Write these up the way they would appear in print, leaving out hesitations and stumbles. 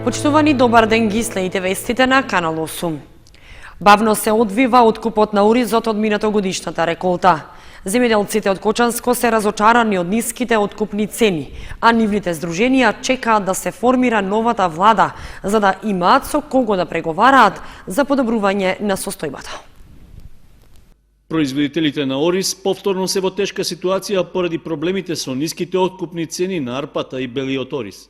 Почитувани, добар ден, ги следите вестите на Канал 8. Бавно се одвива откупот на оризот од минатогодишната реколта. Земјоделците од Кочанско се разочарани од ниските откупни цени, а нивните здруженија чекаат да се формира новата влада, за да имаат со кого да преговараат за подобрување на состојбата. Производителите на ориз повторно се во тешка ситуација поради проблемите со ниските откупни цени на арпата и белиот ориз.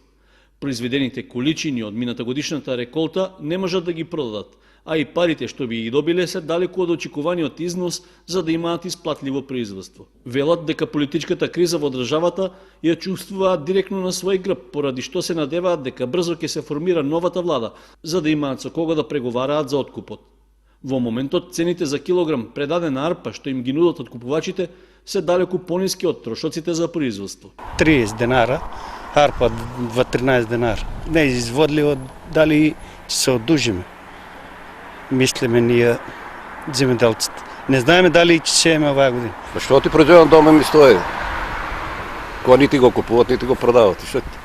Произведените количини од минатогодишната реколта не можат да ги продадат, а и парите што би ги добиле се далеку од очекуваниот износ за да имаат исплатливо производство. Велат дека политичката криза во државата ја чувствуваат директно на свој грб, поради што се надеваат дека брзо ќе се формира новата влада, за да имаат со кого да преговараат за откупот. Во моментот цените за килограм предадена арпа што им ги нудат откупувачите се далеку пониски од трошоците за производство. 30 денара, арпа 13 денара. Не е изводливо дали ќе се одужиме. Мислиме ние земјоделците. Не знаеме дали ќе се има оваа година. Што ти произведен дома ми стои? Кој нити го купуват, нити го продават. Што ти?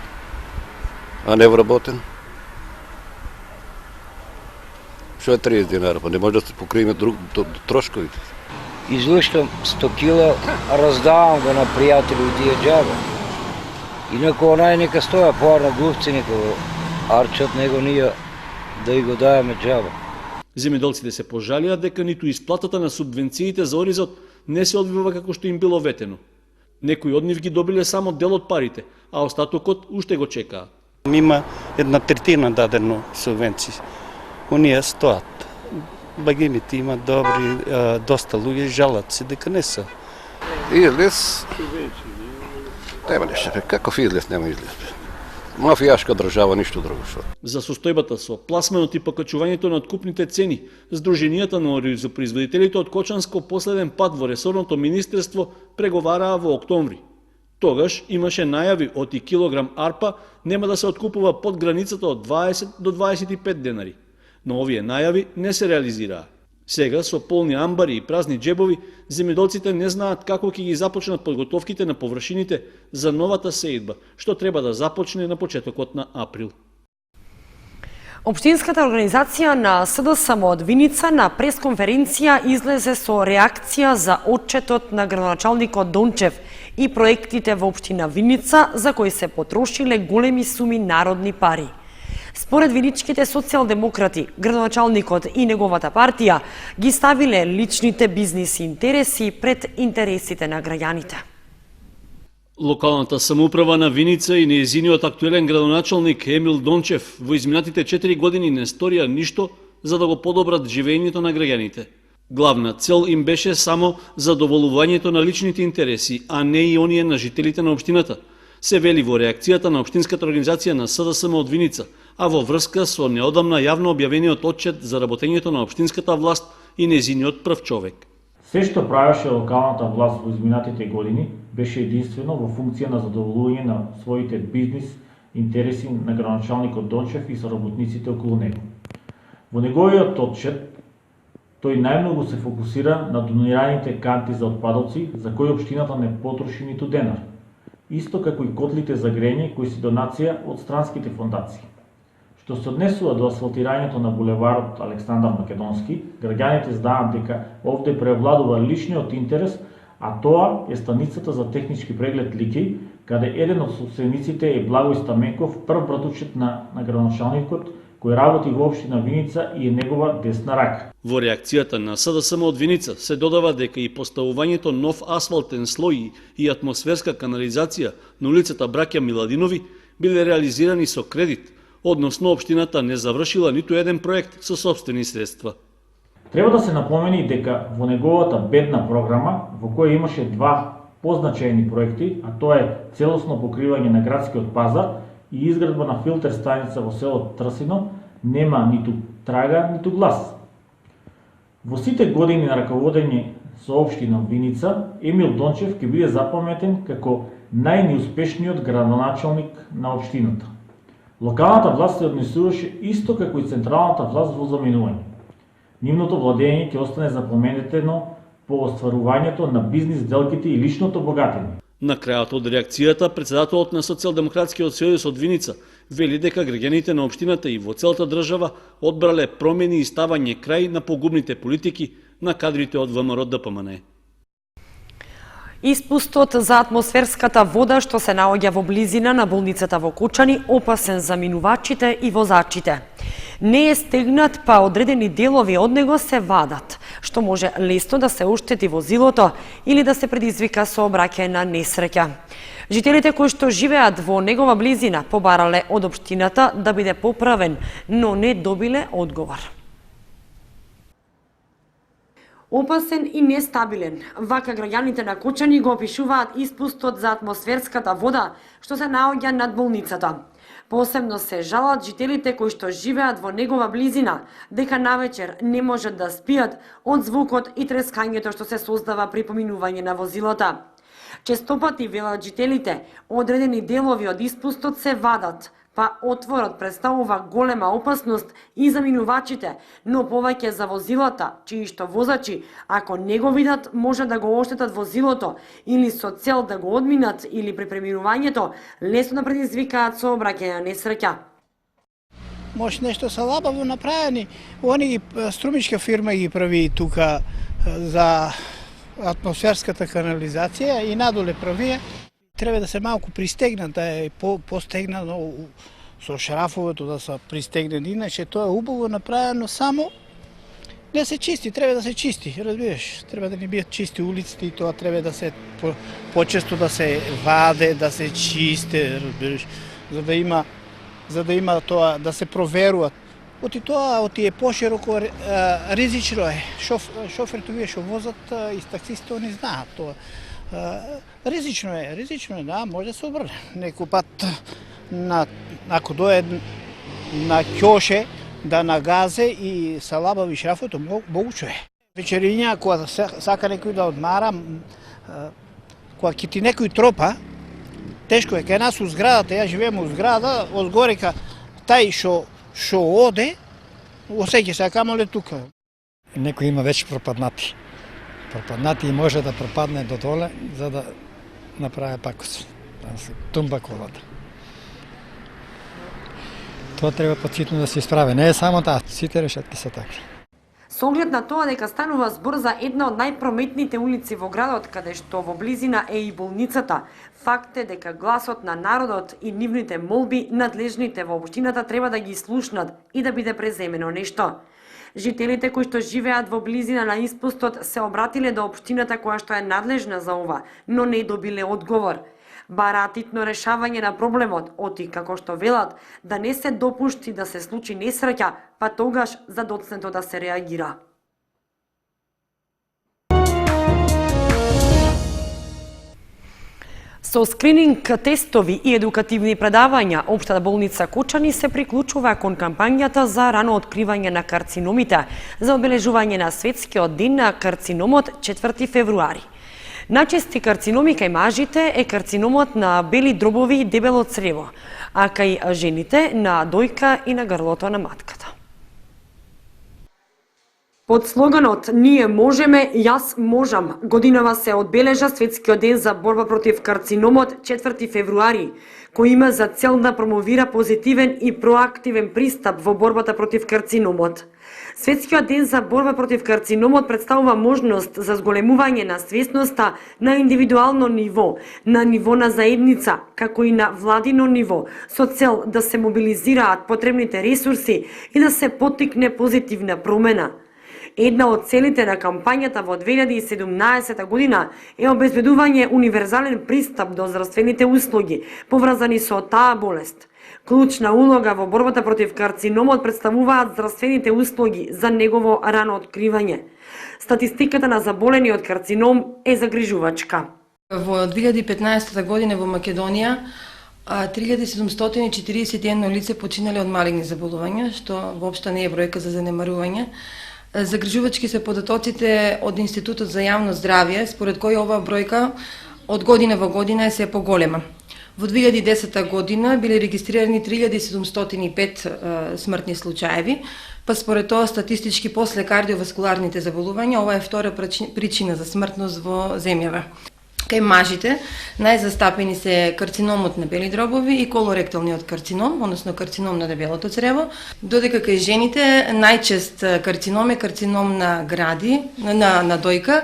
А не вработен? Што е 30 динара? Па не може да се покриеме трошковите. Излуштам 100 кила, раздавам го на пријатели и тие џаба. Инако онај нека стоја парна глувци, нека арчат него ние да и го даеме џаба. Земјоделците се пожалија дека ниту исплатата на субвенциите за оризот не се одвива како што им било ветено. Некои од нив ги добиле само дел од парите, а остатокот уште го чекаат. Има 1/3 дадено субвенции. Оние стоат. Багините имат добри, доста луѓе жалат се дека не се. Излез? Нема нешто. Каков излез нема излез? Мафијашка држава, ништо друго. За состојбата со пласменот и покачувањето на откупните цени, Сдруженијата на оризопроизводителите од Кочанско последен пат во ресорното министерство преговараа во октомври. Тогаш имаше најави од и килограм арпа нема да се откупува под границата од 20 до 25 денари. Но овие најави не се реализираа. Сега, со полни амбари и празни џебови, земјоделците не знаат како ќе ги започнат подготовките на површините за новата сеидба, што треба да започне на почетокот на април. Општинската организација на СДСМ од Виница на пресконференција излезе со реакција за отчетот на градоначалникот Дончев и проектите во општина Виница за кои се потрошиле големи суми народни пари. Според виничките социјалдемократи, градоначалникот и неговата партија ги ставиле личните бизнис интереси пред интересите на граѓаните. Локалната самоуправа на Виница и нејзиниот актуелен градоначалник Емил Дончев во изминатите 4 години не сторија ништо за да го подобрат живеењето на граѓаните. Главна цел им беше само задоволувањето на личните интереси, а не и оние на жителите на општината, се вели во реакцијата на Општинската организација на СДСМ од Виница, а во врска со неодамна јавно објавениот отчет за работењето на општинската власт и нејзиниот прв човек. Се што правеше локалната власт во изминатите години беше единствено во функција на задоволување на своите бизнис интереси на градоначалникот Дончев и соработниците околу него. Во неговиот отчет тој најмногу се фокусира на донираните канти за отпадоци за кои општината не потроши ниту денар, исто како и котлите за грење кои се донација од странските фондации. Што се однесува до асфалтирањето на булеварот Александар Македонски, граѓаните знаат дека овде преовладува личниот интерес, а тоа е станицата за технички преглед Ликеј, каде еден од собствениците е Благој Стаменков, прв братучет на градоначалникот, кој работи во општина Виница и е негова десна рака. Во реакцијата на СДСМ од Виница се додава дека и поставувањето нов асфалтен слој и атмосферска канализација на улицата Браќа Миладинови биле реализирани со кредит, односно општината не завршила ниту еден проект со собствени средства. Треба да се напомени дека во неговата бедна програма, во која имаше два позначајни проекти, а тоа е целосно покривање на градскиот пазар и изградба на филтер станица во село Трсино, нема ниту трага, ниту глас. Во сите години на раководење со општина Виница, Емил Дончев ќе биде запаметен како најнеуспешниот градоначалник на општината. Локалната власт се однесуваше исто како и централната власт во заменување. Нивното владење ќе остане запоменетено по остварувањето на бизнис делките и личното богатење. На крајот од реакцијата, председателот на Социјалдемократскиот сојуз од Виница, вели дека граѓаните на општината и во целата држава одбрале промени и ставање крај на погубните политики на кадрите од ВМРО ДПМН. Испустот за атмосферската вода што се наоѓа во близина на болницата во Кочани опасен за минувачите и возачите. Не е стегнат, па одредени делови од него се вадат, што може лесно да се оштети возилото или да се предизвика сообраќајна несреќа. Жителите кои што живеат во негова близина побарале од општината да биде поправен, но не добиле одговор. Опасен и нестабилен, вака граѓаните на Кочани го опишуваат испустот за атмосферската вода што се наоѓа над болницата. Посебно се жалат жителите кои што живеат во негова близина, дека навечер не можат да спијат од звукот и трескањето што се создава при поминување на возилата. Честопати, велат жителите, одредени делови од испустот се вадат, па отворот представува голема опасност и за минувачите, но повеќе за возилата, чии што возачи, ако не го видат, може да го оштетат возилото или со цел да го одминат или при преминувањето лесно да предизвикаат сообраќајна несреќа. Може нешто са лабаво направени. Они струмичка фирма ги прави тука за атмосферската канализација и надоле прави. Треба да се малку пристегнат, да е постегнано со шарафовото да се пристегнени, иначе тоа е убаво направено, само не се чисти, треба да се чисти, разбираш, треба да не бидат чисти улиците и тоа треба да се почесто да се ваде, да се чисте, разбираш, за да има тоа да се проверуваат. Оти тоа е пошироко ризично е. Шоферите вие што возат и таксистите не знаат тоа. Ризично е, да, може да се обрне. Некој пат, ако дое на ќоше, да нагазе и са лабави шафото, могуче е. Вечериња, кога сака некој да одмара, кога ќе ти некој тропа, тешко е. Кај нас у зградата, ја живеем у зграда, одгорека тај шо оде, осеќа се, камоле тука. Некој има веќе пропаднати и може да пропадне до доле за да направи пакос, да се тумба колата. Тоа треба потхитно да се исправи. Не е само таа, сите решетки се такви. Со оглед на тоа дека станува збор за една од најпрометните улици во градот, каде што во близина е и болницата, факт е дека гласот на народот и нивните молби надлежните во општината треба да ги слушнат и да биде преземено нешто. Жителите кои што живеат во близина на испустот се обратиле до општината која што е надлежна за ова, но не добиле одговор. Бараат итно решавање на проблемот, оти како што велат, да не се допушти да се случи несреќа, па тогаш за доцнето да се реагира. Со скрининг тестови и едукативни предавања, Општата болница Кочани се приклучува кон кампањата за рано откривање на карциномите за обележување на Светскиот ден на карциномот 4 февруари. Најчести карциноми кај мажите е карциномот на бели дробови и дебело црево, а кај жените на дојка и на грлото на матката. Под слоганот "Ние можеме, јас можам", годинава се одбележа Светскиот ден за борба против карциномот 4 февруари, кој има за цел да промовира позитивен и проактивен пристап во борбата против карциномот. Светскиот ден за борба против карциномот представува можност за зголемување на свесноста на индивидуално ниво, на ниво на заедница, како и на владино ниво, со цел да се мобилизираат потребните ресурси и да се поттикне позитивна промена. Една од целите на кампањата во 2017 година е обезбедување универзален пристап до здравствените услуги, поврзани со таа болест. Клучна улога во борбата против карциномот представуваат здравствените услуги за негово рано откривање. Статистиката на заболени од карцином е загрижувачка. Во 2015 година во Македонија 3741 лице починале од малигни заболувања, што воопшто не е бројка за занемарување. Загрижувачки се податоците од Институтот за јавно здравје, според кој оваа бројка од година во година е се поголема. Во 2010 година биле регистрирани 3705 смртни случаеви, па според тоа статистички после кардиоваскуларните заболувања, ова е втора причина за смртност во земјава. Кај мажите најзастапени се карциномот на бели дробови и колоректалниот карцином, односно карцином на дебелото црево, додека кај жените најчест карцином е карцином на гради, на дојка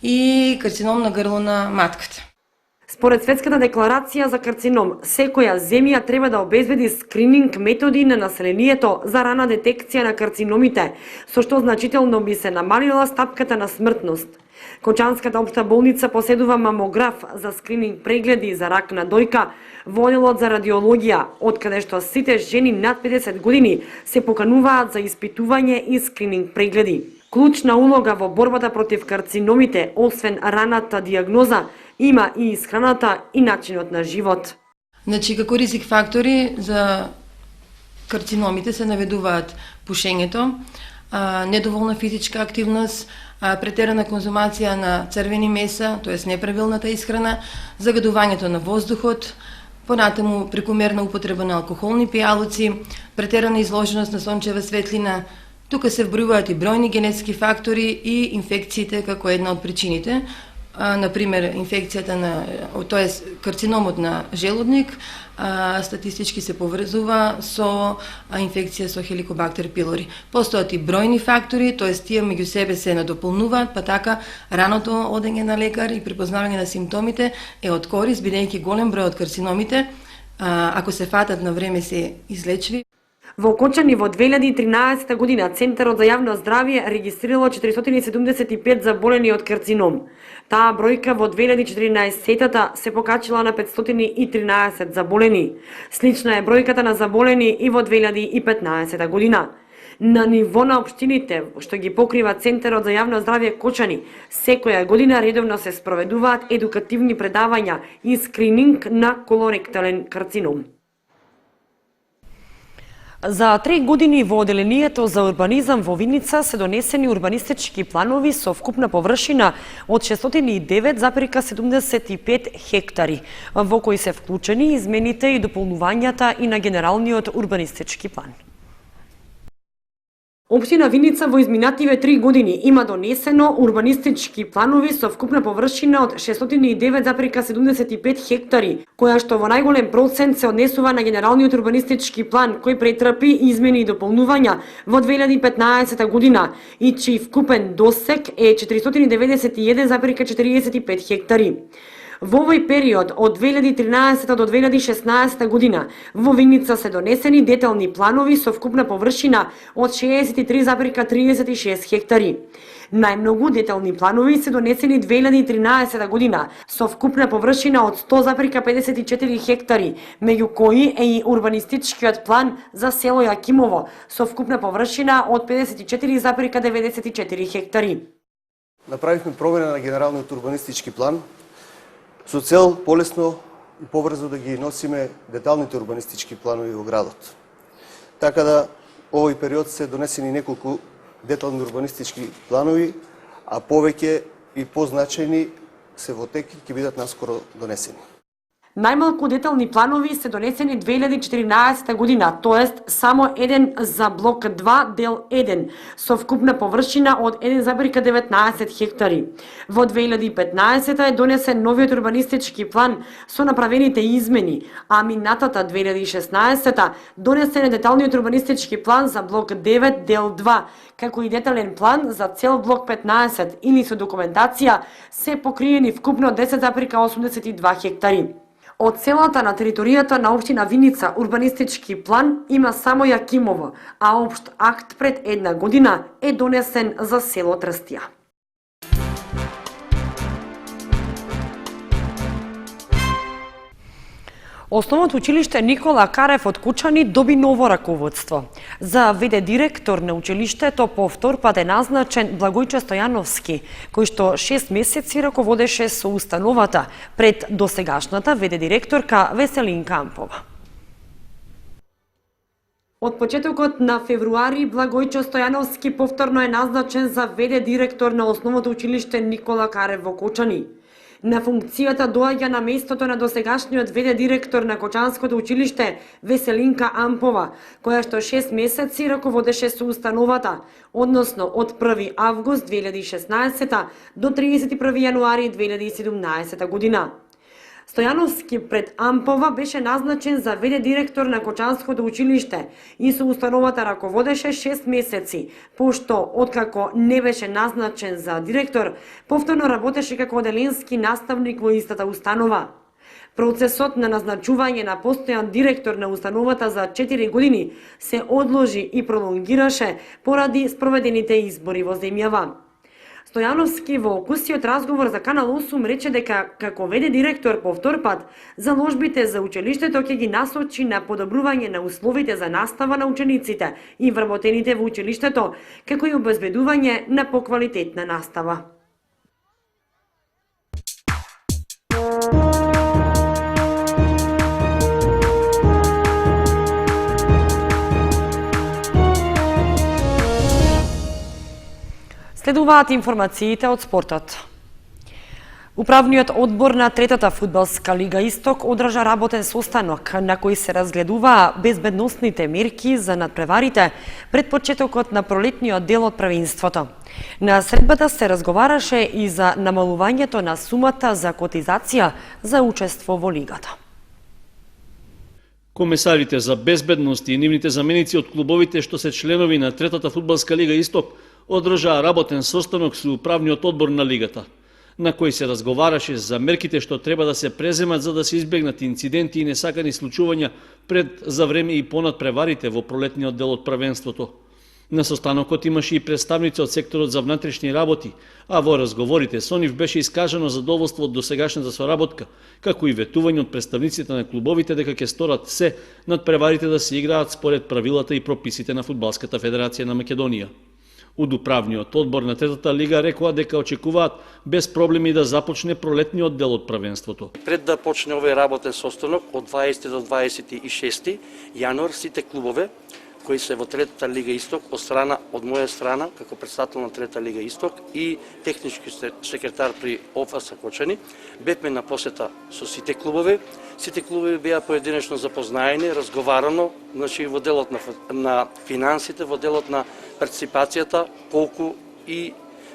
и карцином на грло на матката. Според Светската декларација за карцином, секоја земја треба да обезбеди скрининг методи на населението за рана детекција на карциномите, со што значително би се намалила стапката на смртност. Кочанската општа болница поседува мамограф за скрининг прегледи за рак на дојка, во одделот за радиологија, откаде што сите жени над 50 години се покануваат за испитување и скрининг прегледи. Клучна улога во борбата против карциномите, освен раната диагноза, има и исхраната и начинот на живот. Значи, како ризик фактори за карциномите се наведуваат пушењето, недоволна физичка активност, претерана конзумација на црвени меса, тоест неправилната исхрана, загадувањето на воздухот, понатаму прекумерна употреба на алкохолни пијалуци, претерана изложеност на сончева светлина. Тука се вбројуваат и бројни генетски фактори и инфекциите како една од причините. Например, инфекцијата карциномот на желудник статистички се поврзува со инфекција со Helicobacter pylori. Постојат и бројни фактори, т.е. тие меѓу себе се надополнуваат, па така раното одење на лекар и препознавање на симптомите е од корист, бидејќи голем број од карциномите, ако се фатат на време, се излечви. Во Кочани во 2013 година Центарот за јавно здравје регистрирало 475 заболени од карцином. Таа бројка во 2014-та се покачила на 513 заболени. Слична е бројката на заболени и во 2015 година. На ниво на општините, што ги покрива Центарот за јавно здравје Кочани, секоја година редовно се спроведуваат едукативни предавања и скрининг на колоректален карцином. За 3 години во Оделението за урбанизам во Виница се донесени урбанистички планови со вкупна површина од 609,75 хектари, во кои се вклучени измените и дополнувањата и на генералниот урбанистички план. Општина Виница во изминативе 3 години има донесено урбанистички планови со вкупна површина од 609,75 хектари, која што во најголем процент се однесува на генералниот урбанистички план, кој претрпи измени и дополнувања во 2015 година и чиј вкупен досег е 491,45 хектари. Во овој период од 2013 до 2016 година во Виница се донесени детални планови со вкупна површина од 63,36 хектари. Најмногу детални планови се донесени 2013 година со вкупна површина од 100,54 хектари, меѓу кои е и урбанистичкиот план за село Јакимово со вкупна површина од 54,94 хектари. Направивме промена на генералниот урбанистички план со цел полесно и побрзо да ги носиме деталните урбанистички планови во градот. Така да овој период се донесени неколку детални урбанистички планови, а повеќе и позначајни се во тек и ќе бидат наскоро донесени. Најмалку детални планови се донесени 2014 година, тоест само еден за блок 2 дел 1 со вкупна површина од 1,19 хектари. Во 2015 е донесен новиот урбанистички план со направените измени, а минатата 2016 донесен е деталниот урбанистички план за блок 9 дел 2, како и детален план за цел блок 15 или со документација се покриени вкупно 10,82 хектари. Од целата на територијата на општина Виница урбанистички план има само Јакимово, а општ акт пред една година е донесен за село Трстија. Основното училиште Никола Карев од Кучани доби ново раководство. За ВД директор на училиштето по втор пат е назначен Благојче Стојановски, кој што 6 месеци раководеше со установата пред досегашната ВД директорка Веселин Кампова. Од почетокот на февруари Благојче Стојановски повторно е назначен за ВД директор на основното училиште Никола Карев во Кучани. На функцијата доаѓа на местото на досегашниот ВД директор на Кочанското училиште Веселинка Ампова, која што 6 месеци раководеше со установата, односно од 1 август 2016 до 31 јануари 2017 година. Стојановски пред Ампова беше назначен за ВД директор на Кочанското училиште и со установата раководеше 6 месеци, пошто откако не беше назначен за директор, повторно работеше како оделенски наставник во истата установа. Процесот на назначување на постојан директор на установата за 4 години се одложи и пролонгираше поради спроведените избори во земјава. Стојановски во окусиот разговор за Канал 8 рече дека како ВД директор по втор пат заложбите за училиштето ќе ги насочи на подобрување на условите за настава на учениците и вработените во училиштето, како и обезбедување на поквалитетна настава. Следуваат информациите од спортот. Управниот одбор на третата фудбалска лига Исток одржа работен состанок на кој се разгледуваа безбедносните мерки за надпреварите пред почетокот на пролетниот дел од првенството. На средбата се разговараше и за намалувањето на сумата за котизација за учество во лигата. Комесарите за безбедност и нивните заменици од клубовите што се членови на третата фудбалска лига Исток одржаа работен состанок со управниот одбор на лигата, на кој се разговараше за мерките што треба да се преземат за да се избегнат инциденти и несакани случувања пред, за време и понад преварите во пролетниот дел од првенството. На состанокот имаше и представници од секторот за внатрешни работи, а во разговорите со нив беше искажано задоволство од досегашната соработка, како и ветување од представниците на клубовите дека ќе сторат се надпреварите да се играат според правилата и прописите на Фудбалската федерација на Македонија. Од управниот одбор на третата лига рекоа дека очекуваат без проблеми да започне пролетниот дел од првенството. Пред да почне овој работен состанок од 20 до 26 јануар сите клубове кои се во третата лига Исток од моја страна како претставител на третата лига Исток и технички секретар при ОФА Кочани бевме на посета со сите клубови. Сите клубови беа поединечно запознаени, разговарано, значи во делот на финансите, во делот на партиципацијата, колку и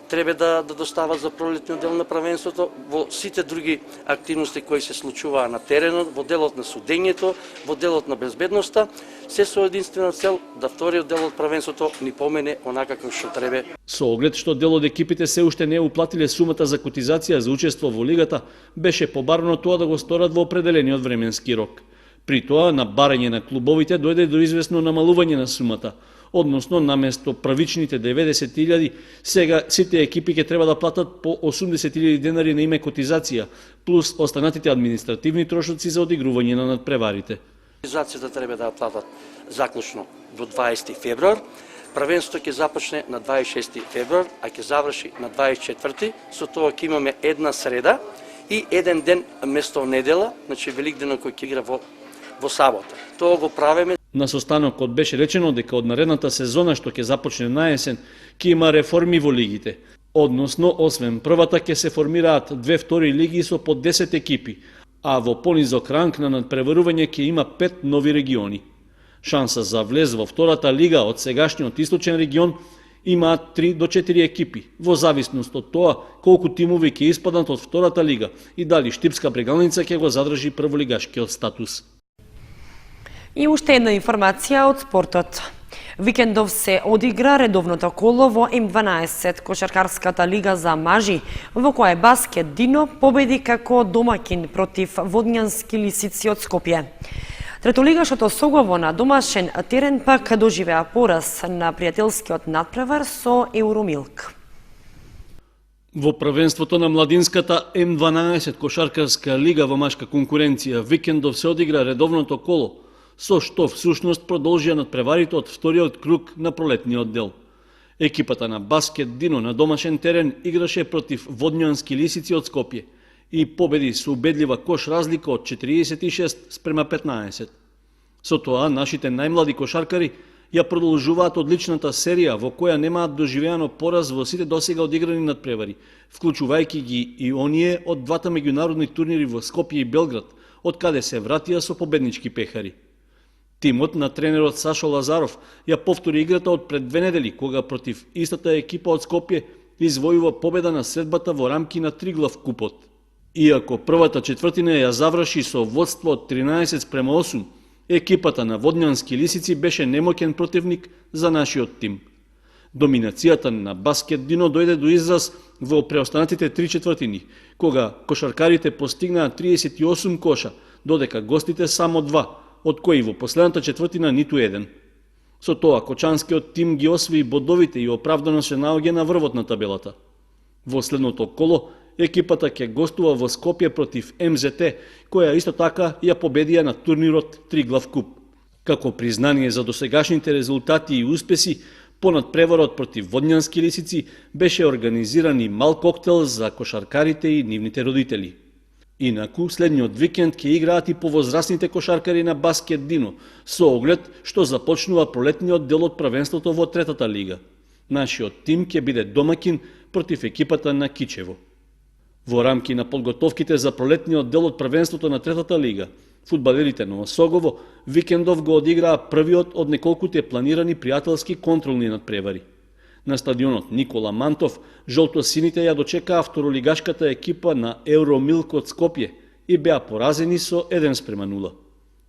треба да достават за пролетниот дел на првенството, во сите други активности кои се случуваа на теренот, во делот на судењето, во делот на безбедноста, се со единствена цел да вториот дел од првенството ни помене онака како што треба. Со оглед што дел од екипите се уште не уплатиле сумата за котизација за учество во лигата, беше побарано тоа да го сторат во определениот временски рок. При тоа, на барање на клубовите дојде до известно намалување на сумата, односно наместо првичните 90.000, сега сите екипи ќе треба да платат по 80.000 денари на име котизација, плюс останатите административни трошоци за одигрување на надпреварите. Котизацијата треба да платат заклучно до 20 февруар, првенството ќе започне на 26 февруар, а ќе заврши на 24. Со тоа ќе имаме една среда и еден ден место недела, значи Великденот кој ќе игра во сабота. Тоа го правиме. На состанокот беше речено дека од наредната сезона што ќе започне на есен, ќе има реформи во лигите. Односно, освен првата ќе се формираат 2 втори лиги со по 10 екипи, а во понизок ранг на надпреварување ќе има 5 нови региони. Шанса за влез во втората лига од сегашниот источен регион имаат 3 до 4 екипи, во зависност од тоа колку тимови ќе испаднат од втората лига и дали Штипска Брегалница ќе го задржи прволигашкиот статус. И уште една информација од спортот. Викендов се одигра редовното коло во М12 кошаркарската лига за мажи, во која Баскет Дино победи како домакин против Водњански лисици од Скопје. Третолигашото Согово на домашен терен пак доживеа пораз на пријателскиот надпревар со Евромилк. Во првенството на младинската М12 кошаркарска лига во машка конкуренција викендов се одигра редовното коло, со што всушност продолжија надпреварите од вториот круг на пролетниот дел. Екипата на Баскет Дино на домашен терен играше против Водњански лисици од Скопје и победи со убедлива кош разлика од 46 спрема 15. Со тоа, нашите најмлади кошаркари ја продолжуваат одличната серија во која немаат доживеано пораз во сите досега одиграни надпревари, вклучувајќи ги и оние од двата меѓународни турнири во Скопје и Белград, од каде се вратија со победнички пехари. Тимот на тренерот Сашо Лазаров ја повтори играта од пред 2 недели, кога против истата екипа од Скопје извојува победа на средбата во рамки на Триглав купот. Иако првата четвртина ја заврши со водство од 13:8, екипата на Водњански лисици беше немоќен противник за нашиот тим. Доминацијата на Баскет Дино дојде до израз во преостанатите 3 четвртини, кога кошаркарите постигнаа 38 коша, додека гостите само 2, од кои во последната четвртина ниту еден. Со тоа, кочанскиот тим ги освои бодовите и оправдано се наоѓа на врвот на табелата. Во следното коло, екипата ќе гостува во Скопје против МЗТ, која исто така ја победија на турнирот Триглав куп. Како признание за досегашните резултати и успеси, понад преварот против Водњански лисици беше организиран и мал коктел за кошаркарите и нивните родители. Инаку, следниот викенд ќе играат и повозрасните кошаркари на Баскет Дино, со оглед што започнува пролетниот дел од првенството во третата лига. Нашиот тим ќе биде домакин против екипата на Кичево. Во рамки на подготовките за пролетниот дел од првенството на третата лига, фудбалерите на Осогово викендов го одиграа првиот од неколкуте планирани пријателски контролни надпревари. На стадионот Никола Мантов, жолтосините ја дочекаа второлигашката екипа на Евромилк од Скопје и беа поразени со 1:0.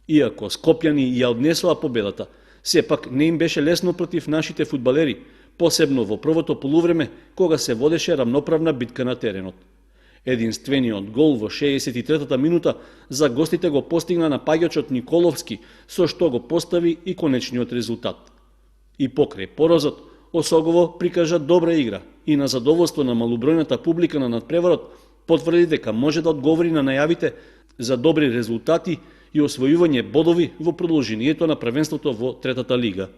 Иако скопјани ја однесоа победата, сепак не им беше лесно против нашите фудбалери, посебно во првото полувреме, кога се водеше рамноправна битка на теренот. Единствениот гол во 63-та минута за гостите го постигна напаѓачот Николовски, со што го постави и конечниот резултат. И покрај поразот, Осогово прикажа добра игра и на задоволство на малобројната публика на надпреварот потврди дека може да одговори на најавите за добри резултати и освојување бодови во продолжението на првенството во третата лига.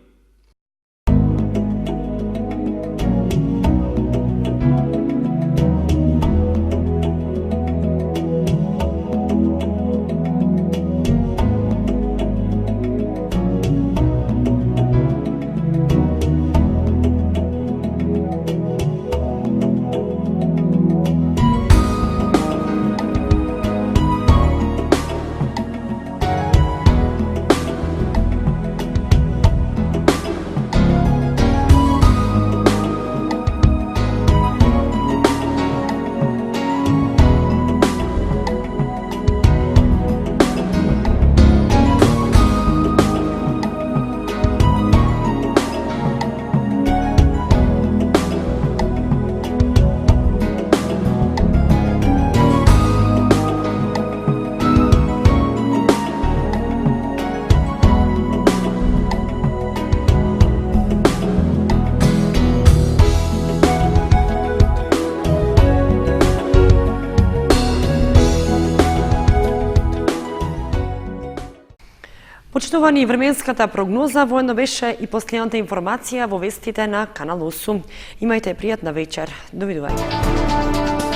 Почитувани, временската прогноза воедно беше и последната информација во вестите на Канал 8. Имајте пријатна вечер. Довидување.